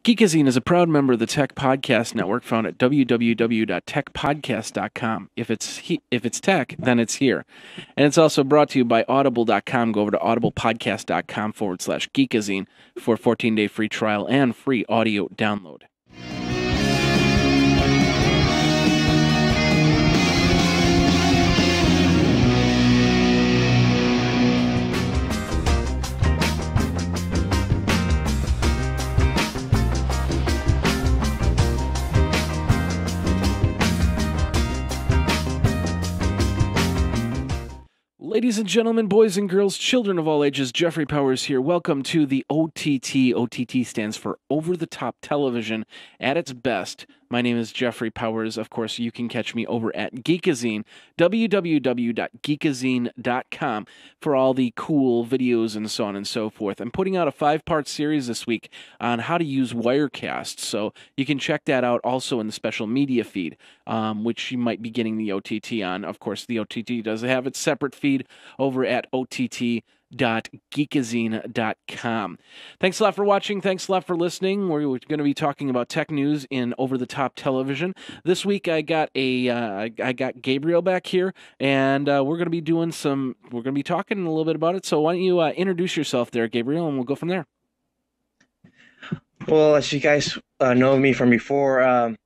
Geekazine is a proud member of the Tech Podcast Network, found at www.techpodcast.com. If it's tech, then it's here. And it's also brought to you by audible.com. Go over to audiblepodcast.com/geekazine for a 14-day free trial and free audio download. Ladies and gentlemen, boys and girls, children of all ages, Jeffrey Powers here. Welcome to the OTT. OTT stands for over-the-top television at its best. My name is Jeffrey Powers. Of course, you can catch me over at Geekazine, www.geekazine.com, for all the cool videos and so on and so forth. I'm putting out a 5-part series this week on how to use Wirecast, so you can check that out also in the special media feed, which you might be getting the OTT on. Of course, the OTT does have its separate feed over at ott.geekazine.com. Thanks a lot for watching. Thanks a lot for listening. We're going to be talking about tech news in over-the-top television. This week I got Gabriel back here, and we're going to be talking a little bit about it. So why don't you introduce yourself there, Gabriel, and we'll go from there. Well, as you guys know me from before, I'm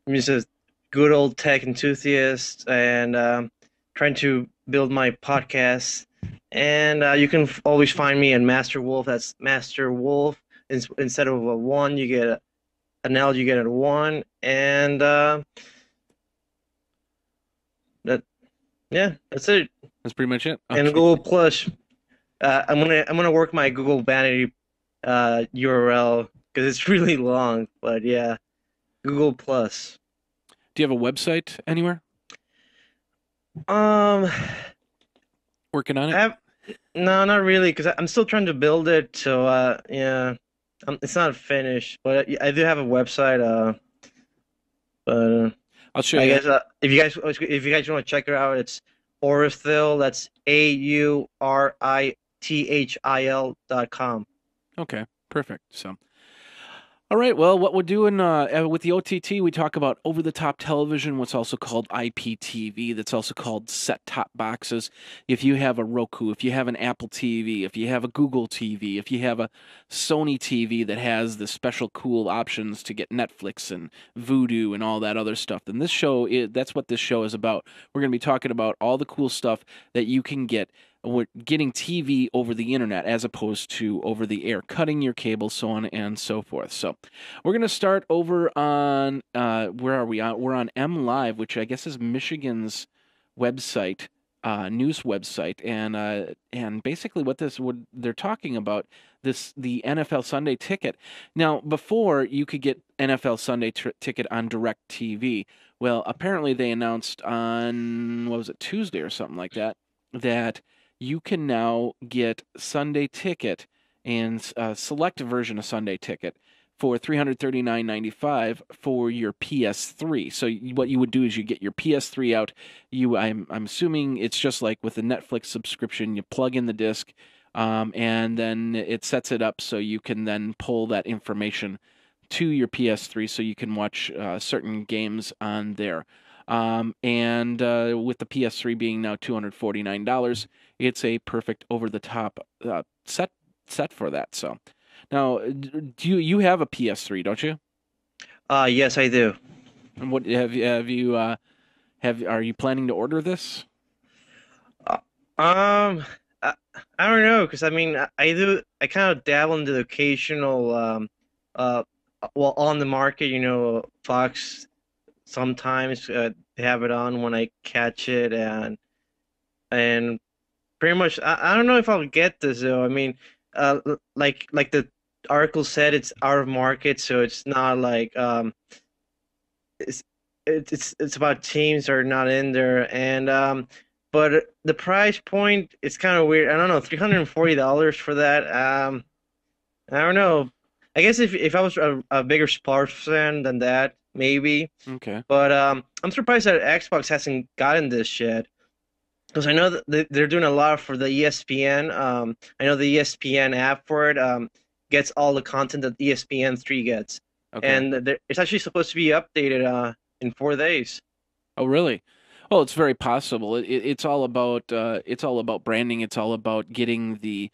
just a good old tech enthusiast and trying to build my podcast. And you can always find me in Master Wolf. That's Master Wolf. Instead of a 1, you get an L, you get a 1. And that's it. That's pretty much it. Okay. And Google Plus. I'm gonna work my Google Vanity URL because it's really long. But yeah, Google Plus. Do you have a website anywhere? Working on it? No, not really, because I'm still trying to build it. So yeah, it's not finished, but I do have a website. But I'll show you. I guess if you guys want to check it out, it's Aurithil. That's AURITHIL.com. Okay, perfect. So. All right, well, what we're doing with the OTT, we talk about over-the-top television, what's also called IPTV, that's also called set-top boxes. If you have a Roku, if you have an Apple TV, if you have a Google TV, if you have a Sony TV that has the special cool options to get Netflix and Vudu and all that other stuff, then that's what this show is about. We're going to be talking about all the cool stuff that you can get. We're getting TV over the internet as opposed to over the air, cutting your cable, so on and so forth. So we're going to start over on, where are we? We're on M Live, which I guess is Michigan's website, news website. And basically what they're talking about, the NFL Sunday Ticket. Now, before you could get NFL Sunday Ticket on DirecTV. Well, apparently they announced on, Tuesday or something like that, that you can now get Sunday Ticket and select a version of Sunday Ticket for $339.95 for your PS3. So what you would do is you get your PS3 out. I'm assuming it's just like with the Netflix subscription. You plug in the disc, and then it sets it up so you can then pull that information to your PS3 so you can watch certain games on there. And with the PS3 being now $249, it's a perfect over-the-top set for that. So now, do you have a PS3, don't you? Yes, I do. And what are you planning to order this? I don't know, because I mean, I kind of dabble into the occasional on the market, Fox. Sometimes they have it on when I catch it, and pretty much I don't know if I'll get this though. I mean, like the article said, it's out of market, so it's not like it's about teams that are not in there, and but the price point is kind of weird. I don't know, $340 for that. I don't know. I guess if I was a bigger sports fan than that, maybe. Okay. But I'm surprised that Xbox hasn't gotten this yet. Because I know that they're doing a lot for the ESPN. I know the ESPN app for it. gets all the content that ESPN3 gets, Okay. and it's actually supposed to be updated in 4 days. Oh, really? Well, it's very possible. It's all about branding. It's all about getting the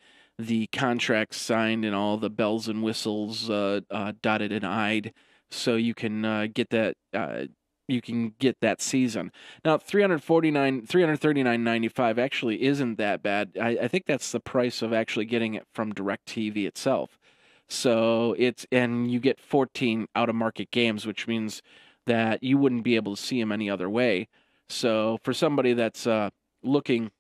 contracts signed and all the bells and whistles dotted and I'd, so you can get that season. Now, 339.95 actually isn't that bad. I think that's the price of actually getting it from DirecTV itself. So and you get 14 out of market games, which means that you wouldn't be able to see them any other way. So for somebody that's looking,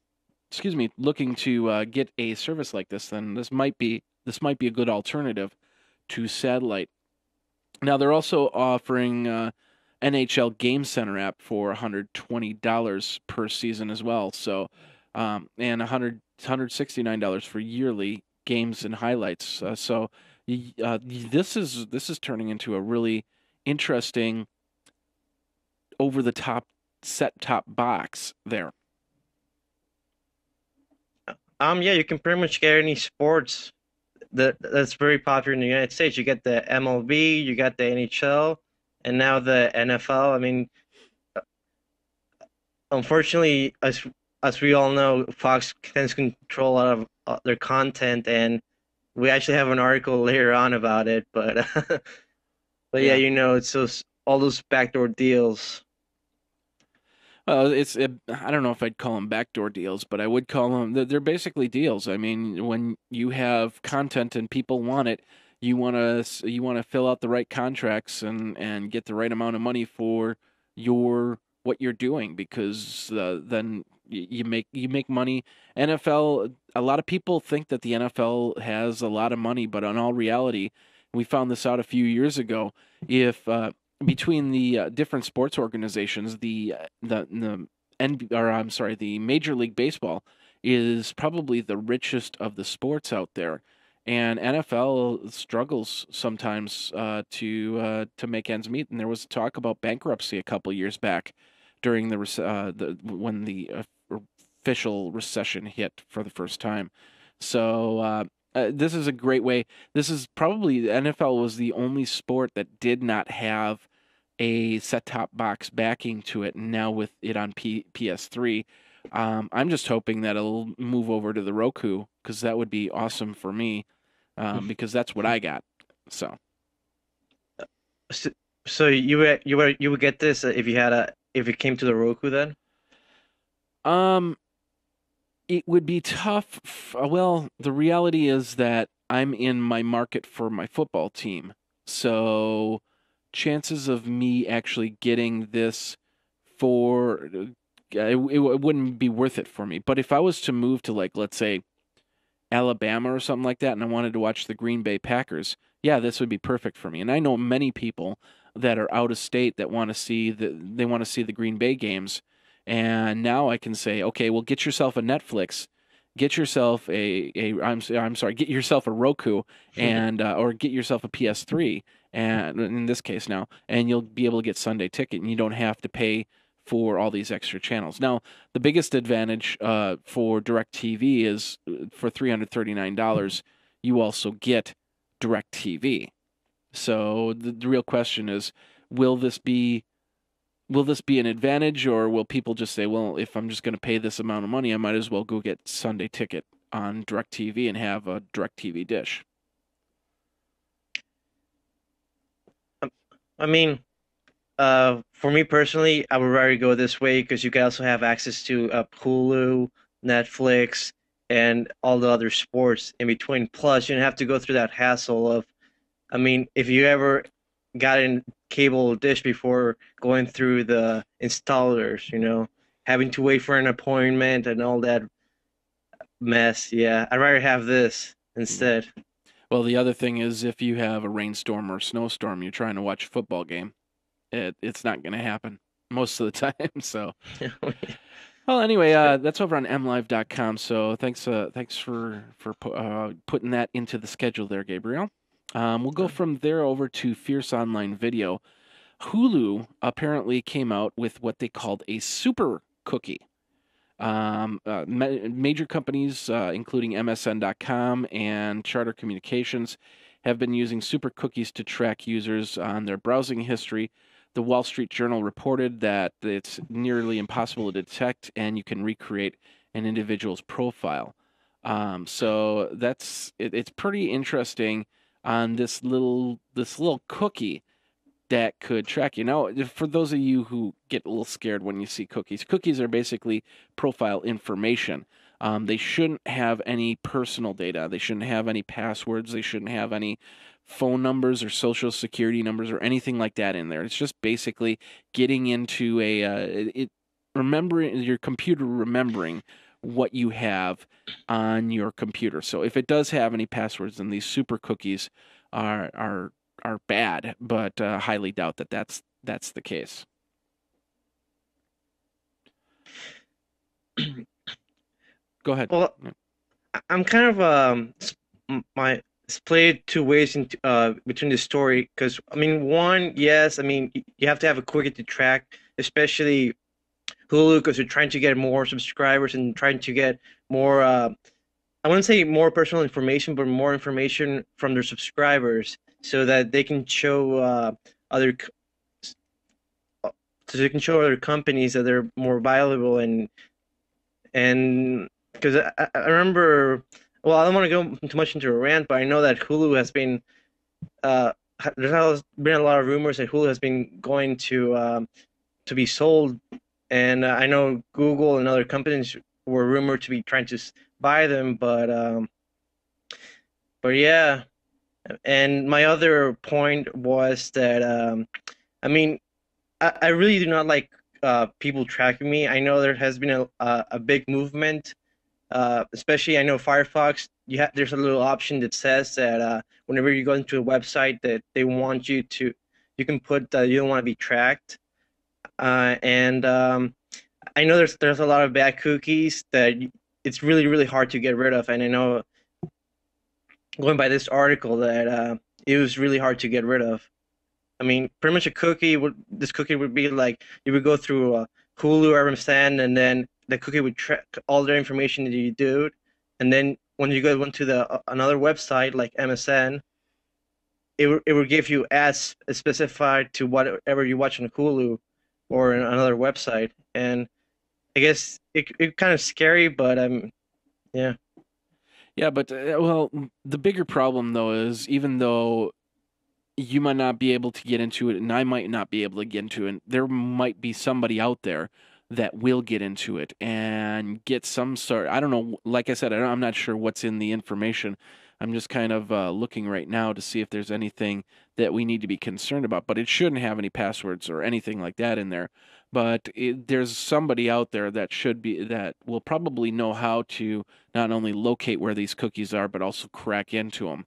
looking to get a service like this, then this might be a good alternative to satellite. Now they're also offering NHL Game Center app for $120 per season as well. So and $169 for yearly games and highlights. This is turning into a really interesting over the top set top box there. Yeah, you can pretty much get any sports that's very popular in the United States. You get the MLB, you got the NHL, and now the NFL. I mean, unfortunately, as we all know, Fox tends to control a lot of their content, and we actually have an article later on about it. But but yeah, Yeah. it's all those backdoor deals. I don't know if I'd call them backdoor deals, but I would call them, they're basically deals. I mean, when you have content and people want it, you want to fill out the right contracts and get the right amount of money for what you're doing, because then you make money. NFL, a lot of people think that the NFL has a lot of money, but in all reality, we found this out a few years ago. If between the different sports organizations, the Major League Baseball is probably the richest of the sports out there, and NFL struggles sometimes to make ends meet. And there was talk about bankruptcy a couple years back during when the official recession hit for the first time. So this is a great way. This is probably the NFL was the only sport that did not have a set-top box backing to it. And now with it on PS3, I'm just hoping that it'll move over to the Roku, because that would be awesome for me, because that's what I got. So, So, so you would get this if it came to the Roku then? um, it would be tough. Well, the reality is that I'm in my market for my football team. So chances of me actually getting this for it wouldn't be worth it for me. But if I was to move to, like, let's say Alabama or something like that, and I wanted to watch the Green Bay Packers, yeah, this would be perfect for me. And I know many people that are out of state that want to see the Green Bay games, and now I can say, okay, well, get yourself a Netflix, get yourself I'm sorry, get yourself a Roku, and or get yourself a PS3, and in this case now, and you'll be able to get Sunday Ticket, and you don't have to pay for all these extra channels. Now, the biggest advantage for DirecTV is for $339, you also get DirecTV. So the real question is, will this be will this be an advantage, or will people just say, well, if I'm just going to pay this amount of money, I might as well go get Sunday Ticket on DirecTV and have a DirecTV dish? I mean, for me personally, I would rather go this way because you can also have access to Hulu, Netflix, and all the other sports in between. Plus, you don't have to go through that hassle of, I mean, if you ever got in cable dish before going through the installers, having to wait for an appointment and all that mess. Yeah, I'd rather have this Mm. instead. Well, the other thing is, if you have a rainstorm or snowstorm, you're trying to watch a football game, it's not going to happen most of the time. So, well, anyway, that's over on mlive.com. So thanks for putting that into the schedule there, Gabriel. We'll go from there over to Fierce Online Video. Hulu apparently came out with what they called a super cookie. Major companies, including MSN.com and Charter Communications, have been using super cookies to track users on their browsing history. The Wall Street Journal reported that it's nearly impossible to detect, and you can recreate an individual's profile. So it's pretty interesting on this little cookie that could track you. Now, for those of you who get a little scared when you see cookies, cookies are basically profile information. They shouldn't have any personal data. They shouldn't have any passwords. They shouldn't have any phone numbers or social security numbers or anything like that in there. It's just basically getting into remembering your computer, remembering what you have on your computer. So if it does have any passwords, then these super cookies are bad, but highly doubt that that's the case. Go ahead. Well, I'm kind of my split two ways into between the story because I mean one, yes, I mean you have to have a quickie to track, especially Hulu because they're trying to get more subscribers and trying to get more I wouldn't say more personal information, but more information from their subscribers so that they can show other so they can show other companies that they're more valuable and because I remember, well, I don't want to go too much into a rant, but I know that Hulu has been there's been a lot of rumors that Hulu has been going to be sold, and I know Google and other companies were rumored to be trying to buy them, but yeah. And my other point was that I mean I really do not like people tracking me. I know there has been a big movement, especially I know Firefox. There's a little option that says that whenever you go into a website that they want you to, you can put that you don't want to be tracked. And I know there's a lot of bad cookies that it's really hard to get rid of. And I know going by this article that it was really hard to get rid of. I mean, pretty much a cookie would this cookie would be like you would go through Hulu or MSN, and then the cookie would track all the information that you do, and then when you go into the another website like MSN, it would give you ads specified to whatever you watch on Hulu or in another website, and I guess it kind of scary, but yeah. Yeah, but well, the bigger problem though is even though you might not be able to get into it, and I might not be able to get into it. There might be somebody out there that will get into it and get some sort. I don't know. Like I said, I'm not sure what's in the information. I'm just kind of looking right now to see if there's anything that we need to be concerned about. But it shouldn't have any passwords or anything like that in there. But there's somebody out there that will probably know how to not only locate where these cookies are, but also crack into them.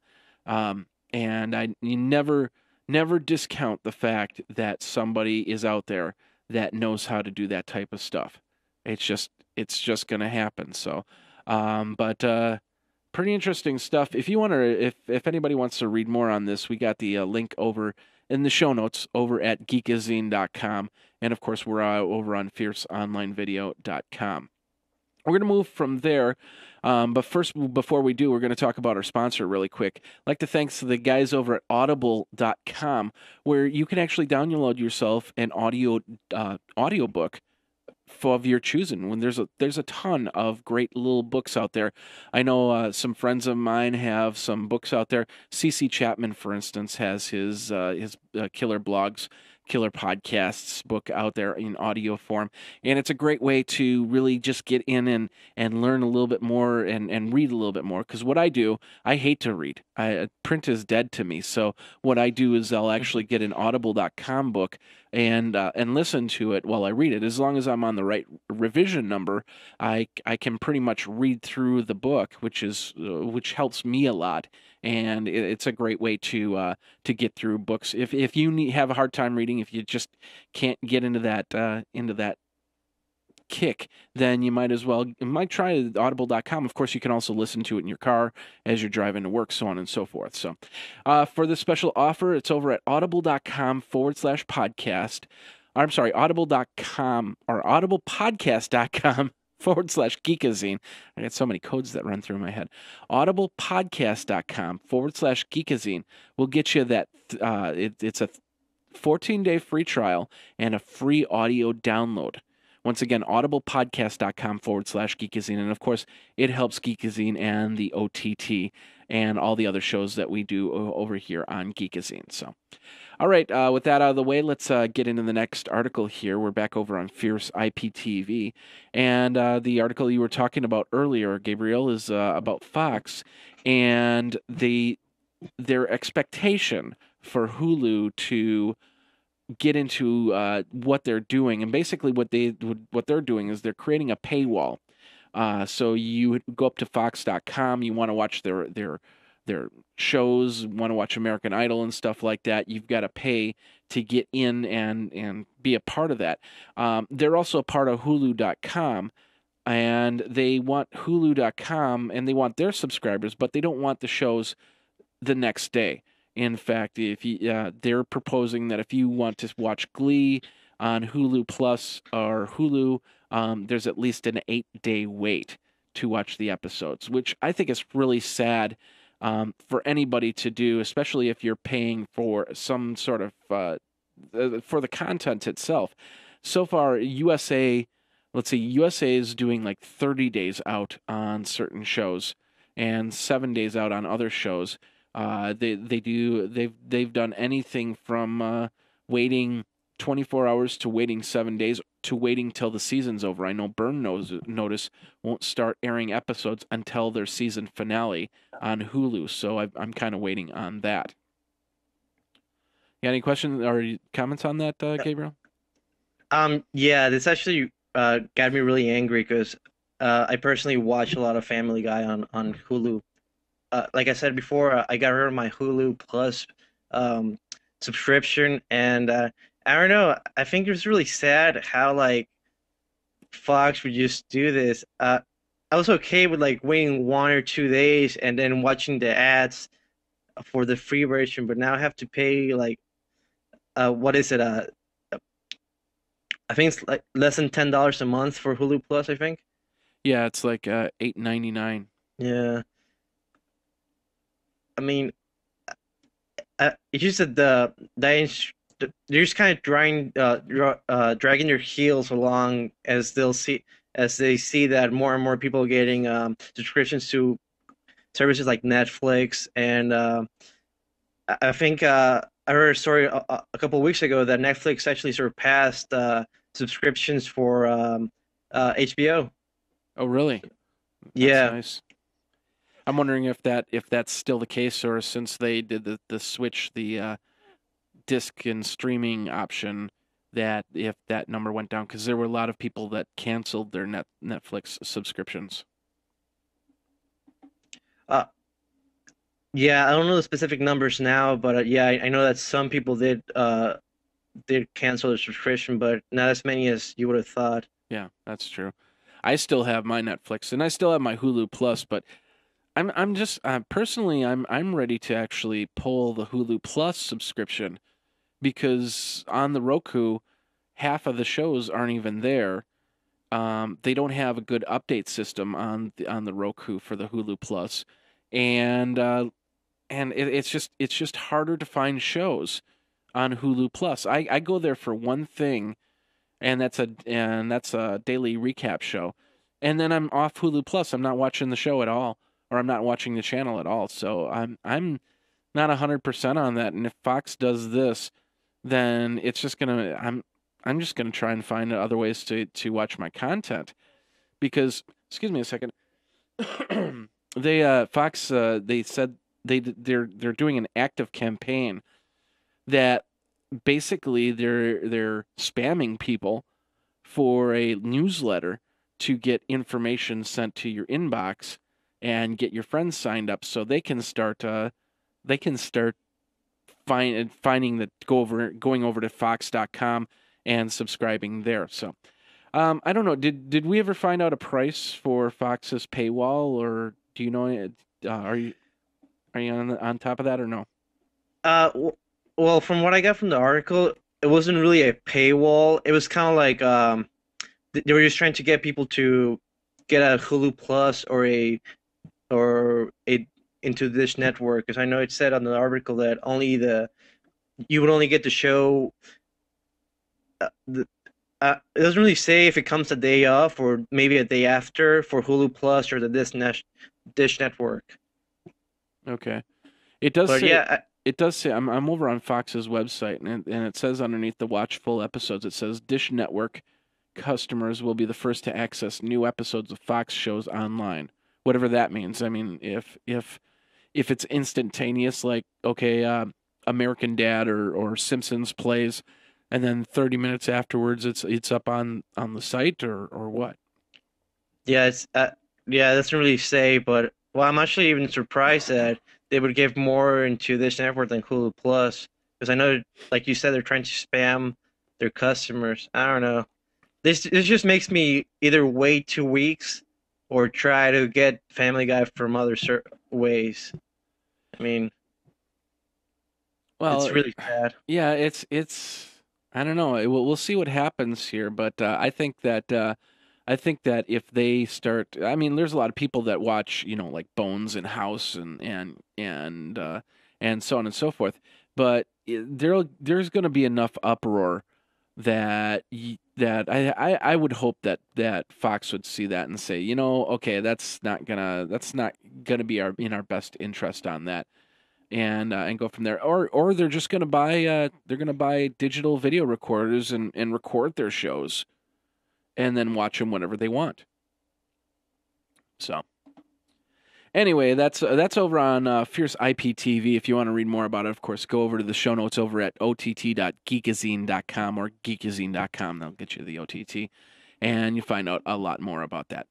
And you never discount the fact that somebody is out there that knows how to do that type of stuff. It's just going to happen. So, but pretty interesting stuff. If anybody wants to read more on this, we got the link over in the show notes over at geekazine.com, and of course we're over on fierceonlinevideo.com. We're going to move from there, but first, before we do, we're going to talk about our sponsor really quick. I'd like to thank the guys over at audible.com, where you can actually download yourself an audiobook of your choosing. When there's a ton of great little books out there. I know some friends of mine have some books out there. CC Chapman, for instance, has his Killer Blogs, Killer Podcasts book out there in audio form, and it's a great way to really just get in and learn a little bit more and read a little bit more. Because what I do, I hate to read. Print is dead to me. So what I do is I'll actually get an audible.com book and listen to it while I read it. As long as I'm on the right revision number, I can pretty much read through the book, which helps me a lot. And it's a great way to get through books. If you have a hard time reading, if you just can't get into that kick, then you might try audible.com. Of course, you can also listen to it in your car as you're driving to work, so on and so forth. So for this special offer, it's over at audible.com/podcast. I'm sorry, audible.com or audiblepodcast.com audiblepodcast.com/geekazine. I got so many codes that run through my head. Audiblepodcast.com/geekazine will get you that. It's a 14-day free trial and a free audio download. Once again, audiblepodcast.com/geekazine. And of course, it helps Geekazine and the OTT and all the other shows that we do over here on Geekazine. So, all right, with that out of the way, let's get into the next article here. We're back over on Fierce IPTV. And the article you were talking about earlier, Gabriel, is about Fox and their expectation for Hulu to get into what they're doing, and basically what they're doing is they're creating a paywall. So you go up to Fox.com, you want to watch their shows, want to watch American Idol and stuff like that. You've got to pay to get in and be a part of that. They're also a part of Hulu.com. And they want Hulu.com and they want their subscribers, but they don't want the shows the next day. In fact, if you, they're proposing that if you want to watch Glee on Hulu Plus or Hulu, there's at least an 8-day wait to watch the episodes, which I think is really sad for anybody to do, especially if you're paying for some sort of for the content itself. So far, let's see, USA is doing like 30 days out on certain shows and 7 days out on other shows. They've done anything from waiting 24 hours to waiting 7 days to waiting till the season's over. I know Notice won't start airing episodes until their season finale on Hulu, so I'm kind of waiting on that. You got any questions or comments on that, Gabriel? Yeah, this actually got me really angry because I personally watch a lot of Family Guy on Hulu. Like I said before, I got rid of my Hulu Plus um, subscription, and I don't know. I think it was really sad how like Fox would just do this. I was okay with like waiting 1 or 2 days and then watching the ads for the free version, but now I have to pay like what is it? I think it's like less than $10 a month for Hulu Plus, I think. Yeah, it's like $8.99. Yeah. I mean, it's just that they're just kind of dragging their heels along as they see that more and more people are getting subscriptions to services like Netflix, and I think I heard a story a couple of weeks ago that Netflix actually surpassed subscriptions for HBO. Oh, really? That's Yeah. nice. I'm wondering if that's still the case, or since they did the switch, the disc and streaming option, that if that number went down, because there were a lot of people that canceled their Netflix subscriptions. Uh, yeah, I don't know the specific numbers now, but yeah, I know that some people did cancel their subscription, but not as many as you would have thought. Yeah, that's true. I still have my Netflix and I still have my Hulu Plus, but I'm just personally I'm ready to actually pull the Hulu Plus subscription because on the Roku, half of the shows aren't even there. They don't have a good update system on the Roku for the Hulu Plus, and it's just harder to find shows on Hulu Plus. I go there for one thing, and that's a daily recap show, and then I'm off Hulu Plus. I'm not watching the show at all, or I'm not watching the channel at all. So I'm not 100% on that. And if Fox does this, then it's just gonna I'm just gonna try and find other ways to watch my content because excuse me a second. They Fox they said they're doing an active campaign that basically they're spamming people for a newsletter to get information sent to your inbox and get your friends signed up so they can start finding that going over to Fox.com and subscribing there. So I don't know. Did we ever find out a price for Fox's paywall, or do you know? Are you on top of that or no? Well, from what I got from the article, it wasn't really a paywall. It was kind of like they were just trying to get people to get a Hulu Plus or a into Dish Network? Because I know it said on the article that only the you would only get to show the. It doesn't really say if it comes a day off or maybe a day after for Hulu Plus or the Dish Network. Okay. It does But say yeah, it does say I'm over on Fox's website and it says underneath the watch full episodes it says Dish Network customers will be the first to access new episodes of Fox shows online. Whatever that means. I mean, if it's instantaneous, like okay, American Dad or Simpsons plays, and then 30 minutes afterwards it's up on the site or what? yeah, it's yeah, it doesn't really say, but well, I'm actually even surprised that they would give more into this network than Hulu Plus, because I know, like you said, they're trying to spam their customers. I don't know. This just makes me either wait 2 weeks or try to get Family Guy from other ways. I mean, Well, it's really sad. yeah, it's I don't know. We'll see what happens here, but I think that if they start, I mean, there's a lot of people that watch, like Bones and House and so on and so forth. But there's going to be enough uproar that I would hope that Fox would see that and say, okay, that's not gonna be in our best interest on that, and go from there. Or they're just gonna buy digital video recorders and record their shows and then watch them whenever they want. So anyway, that's over on Fierce IPTV. If you want to read more about it, of course, go over to the show notes over at ott.geekazine.com or geekazine.com. That'll get you the OTT, and you find out a lot more about that.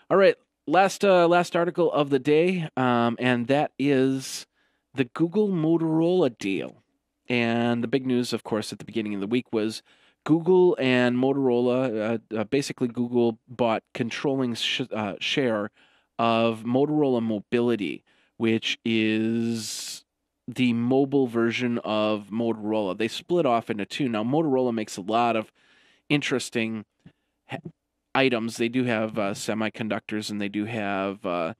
All right, last article of the day, and that is the Google Motorola deal. And the big news, of course, at the beginning of the week was Google and Motorola. Basically, Google bought controlling share of Motorola Mobility, which is the mobile version of Motorola. They split off into two. Now, Motorola makes a lot of interesting items. They do have semiconductors, and they do have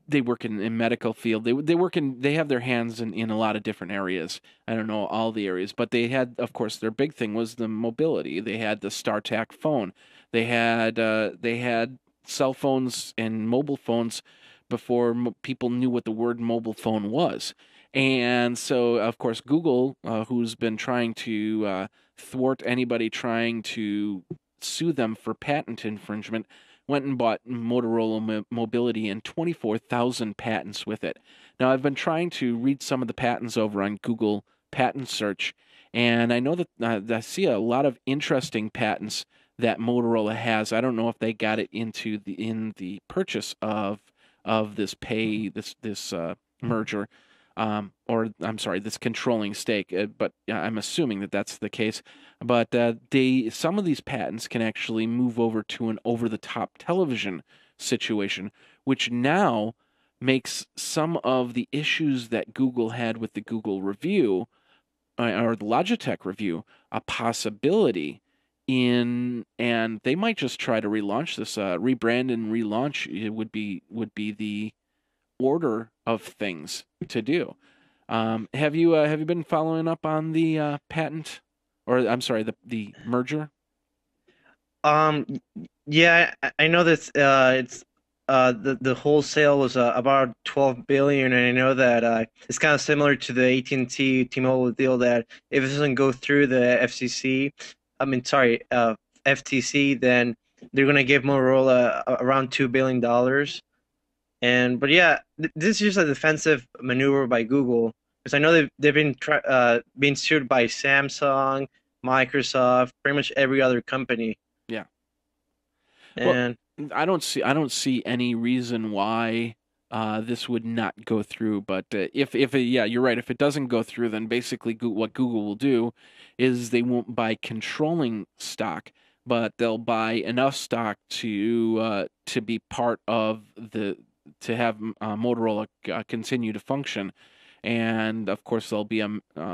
they work in medical field. They have their hands in a lot of different areas. I don't know all the areas, but they had, of course, their big thing was the mobility. They had the StarTAC phone. They had cell phones and mobile phones before people knew what the word mobile phone was. And so, of course, Google, who's been trying to thwart anybody trying to sue them for patent infringement, went and bought Motorola Mobility and 24,000 patents with it. Now, I've been trying to read some of the patents over on Google Patent Search, and I know that I see a lot of interesting patents that Motorola has. I don't know if they got it in the purchase of this merger, or I'm sorry, this controlling stake. But I'm assuming that that's the case. But some of these patents can actually move over to an over-the-top television situation, which now makes some of the issues that Google had with the Google review or the Logitech review a possibility and they might just try to relaunch this, rebrand and relaunch. It would be the order of things to do. Have you been following up on the patent, or I'm sorry, the merger? Um, yeah, I know that it's the wholesale was about 12 billion, and I know that it's kind of similar to the AT&T T-Mobile deal that if it doesn't go through the FCC, I mean, sorry, FTC, then they're gonna give Motorola around $2 billion. And but yeah, this is just a defensive maneuver by Google because I know they've been being sued by Samsung, Microsoft, pretty much every other company. Yeah. Well, And I don't see any reason why this would not go through. But yeah, you're right. If it doesn't go through, then basically what Google will do is they won't buy controlling stock, but they'll buy enough stock to be part of to have Motorola continue to function, and of course there'll be a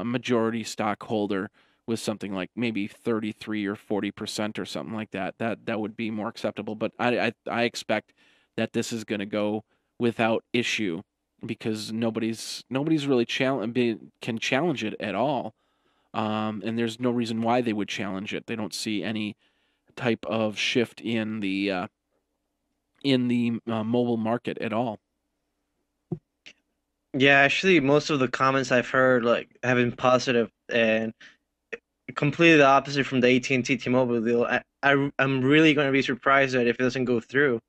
majority stockholder with something like maybe 33 or 40% or something like that. That would be more acceptable. But I expect that this is going to go without issue because nobody's really can challenge it at all. And there's no reason why they would challenge it. They don't see any type of shift in the mobile market at all. Yeah, actually, most of the comments I've heard like have been positive and completely the opposite from the AT&T T-Mobile deal. I'm really going to be surprised that if it doesn't go through.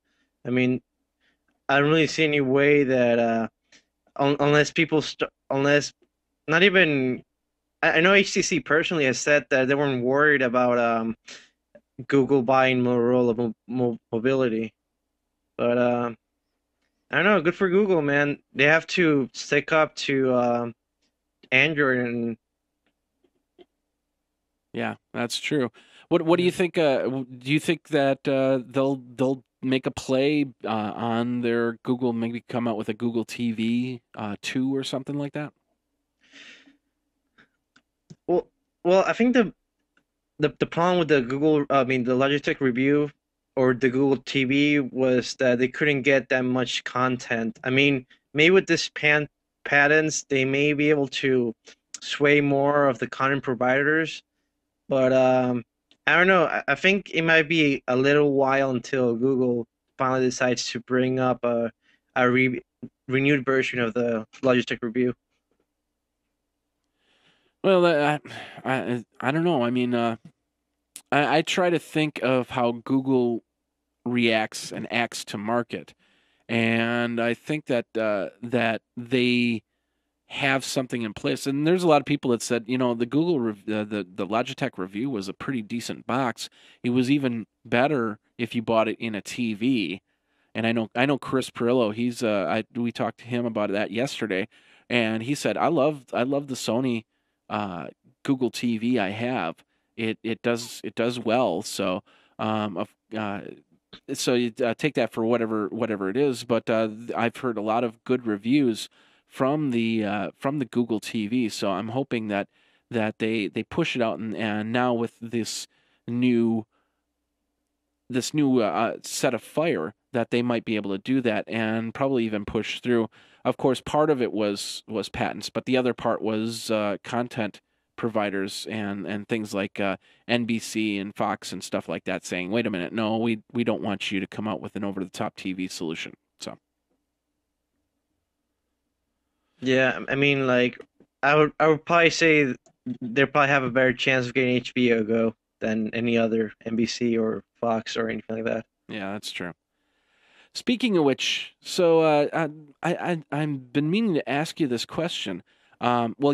I mean, I don't really see any way that unless unless not even I know HTC personally has said that they weren't worried about Google buying Motorola mobility, but I don't know. Good for Google, man. They have to stick up to Android and Yeah, that's true. What do you think? Do you think that they'll make a play on their Google? Maybe come out with a Google TV 2 or something like that? well, I think the problem with the Google, I mean, the Logitech review or the Google TV was that they couldn't get that much content. I mean, maybe with this patents, they may be able to sway more of the content providers, but I don't know. I think it might be a little while until Google finally decides to bring up a renewed version of the Logitech review. Well, I don't know. I mean, I try to think of how Google reacts and acts to market, and I think that they have something in place. And there's a lot of people that said, the the Logitech review was a pretty decent box. It was even better if you bought it in a TV. And I know Chris Perillo. We talked to him about that yesterday, and he said I love the Sony uh, Google TV I have. It does well. So uh, you take that for whatever it is. But I've heard a lot of good reviews from the Google TV. So I'm hoping that they push it out, and now with new this new set of fire that they might be able to do that and probably even push through. Of course, part of it was patents, but the other part was content providers and things like NBC and Fox and stuff like that saying, "Wait a minute, no, we don't want you to come out with an over-the-top TV solution." So, Yeah, I mean, like, I would probably say they probably have a better chance of getting HBO Go than any other NBC or Fox or anything like that. yeah, that's true. Speaking of which, so I've been meaning to ask you this question. Well,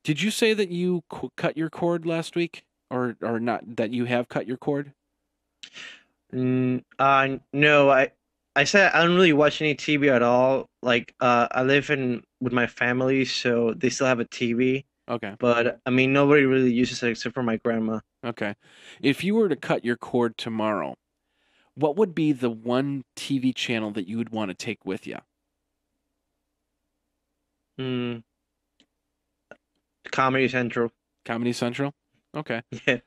did you say that you cut your cord last week, or not that you have cut your cord? No, I said I don't really watch any TV at all. Like, I live in with my family, so they still have a TV, Okay, but I mean, nobody really uses it except for my grandma. okay. If you were to cut your cord tomorrow, what would be the one TV channel that you would want to take with you? Hmm, Comedy Central. Comedy Central? Okay. Yeah.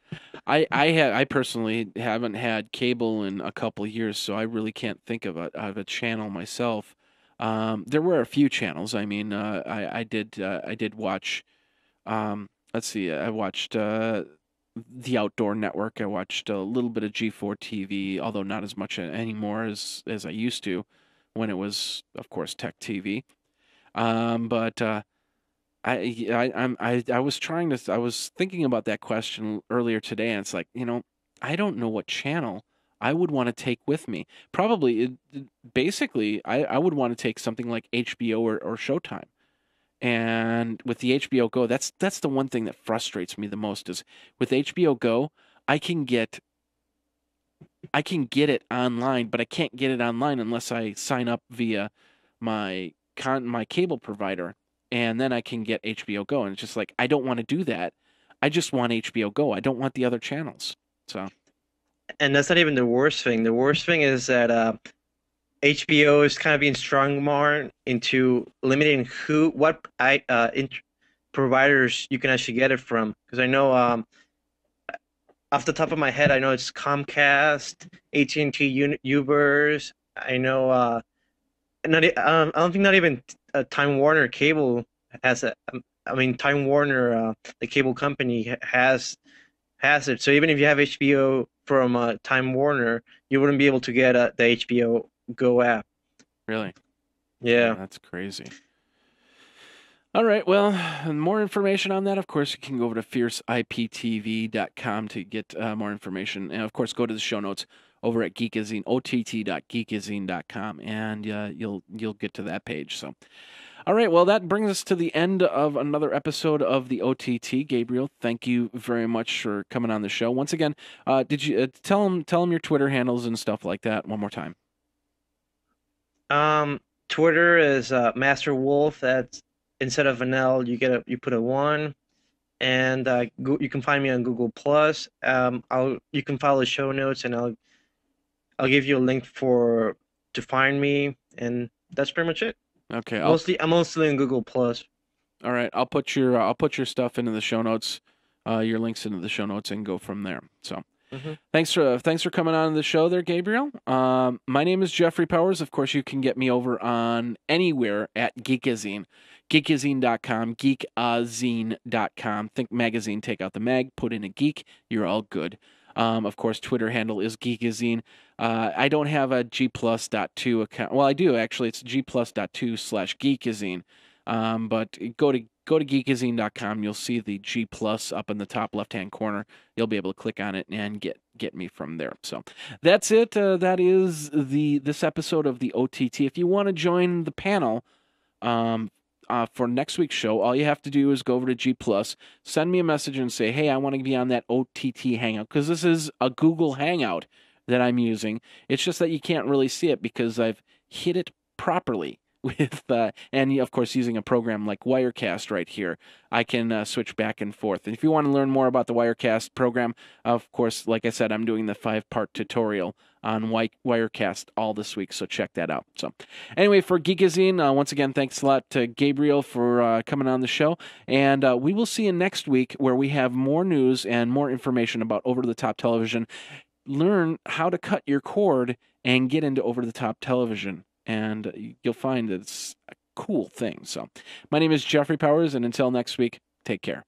I personally haven't had cable in a couple of years, so I really can't think of a channel myself. There were a few channels. I mean, I did watch. Let's see, I watched the Outdoor Network. I watched a little bit of G4 TV, although not as much anymore as I used to, when it was, of course, Tech TV. But I was thinking about that question earlier today, and it's like, I don't know what channel I would want to take with me. Probably, basically, I would want to take something like HBO or Showtime. And with the HBO Go, that's the one thing that frustrates me the most is with HBO Go, I can get I can get it online, but I can't get it online unless I sign up via my cable provider, and then I can get HBO Go. And it's just like I don't want to do that. I just want HBO Go. I don't want the other channels. So And that's not even the worst thing. The worst thing is that HBO is kind of being strong more into limiting what providers you can actually get it from. Because I know off the top of my head, I know it's Comcast, AT&T, Uverse. I know I don't think not even Time Warner Cable has it. I mean, Time Warner, the cable company, has it. So even if you have HBO from Time Warner, you wouldn't be able to get the HBO Go app. Really? Yeah, Yeah. that's crazy. All right. Well, more information on that, of course, you can go over to fierceiptv.com to get more information. And of course, go to the show notes over at Geekazine, ott.geekazine.com, and you'll get to that page. So, all right. Well, that brings us to the end of another episode of the OTT. Gabriel, thank you very much for coming on the show once again. Did you tell them your Twitter handles and stuff like that one more time? Um, Twitter is Master Wolf. That's instead of an L, you put a one, and you can find me on Google Plus. You can follow the show notes, and I'll give you a link to find me, and that's pretty much it. Okay. I'm mostly in Google Plus. All right. I'll put your stuff into the show notes, your links into the show notes, and go from there. So. Hmm. Thanks for coming on the show there, Gabriel. My name is Jeffrey Powers. Of course, you can get me over on anywhere at Geekazine. Geekazine.com, geekazine.com. Think magazine, take out the mag, put in a geek. You're all good. Of course, Twitter handle is Geekazine. I don't have a G+.2 account. Well, I do, actually. It's G+.2/Geekazine. But go to geekazine.com. You'll see the G plus up in the top left-hand corner. You'll be able to click on it and get me from there. So that's it. That is this episode of the OTT. If you want to join the panel for next week's show, all you have to do is go over to G plus, send me a message and say, hey, I want to be on that OTT hangout, because this is a Google Hangout that I'm using. It's just that you can't really see it because I've hid it properly with and of course using a program like Wirecast right here. I can switch back and forth. And if you want to learn more about the Wirecast program, of course, like I said, I'm doing the 5-part tutorial on Wirecast all this week, so check that out. So anyway, for Geekazine, once again, thanks a lot to Gabriel for coming on the show, and we will see you next week, where we have more news and more information about over-the-top television. Learn how to cut your cord and get into over-the-top television, and you'll find that it's a cool thing. So my name is Jeffrey Powers, and until next week, take care.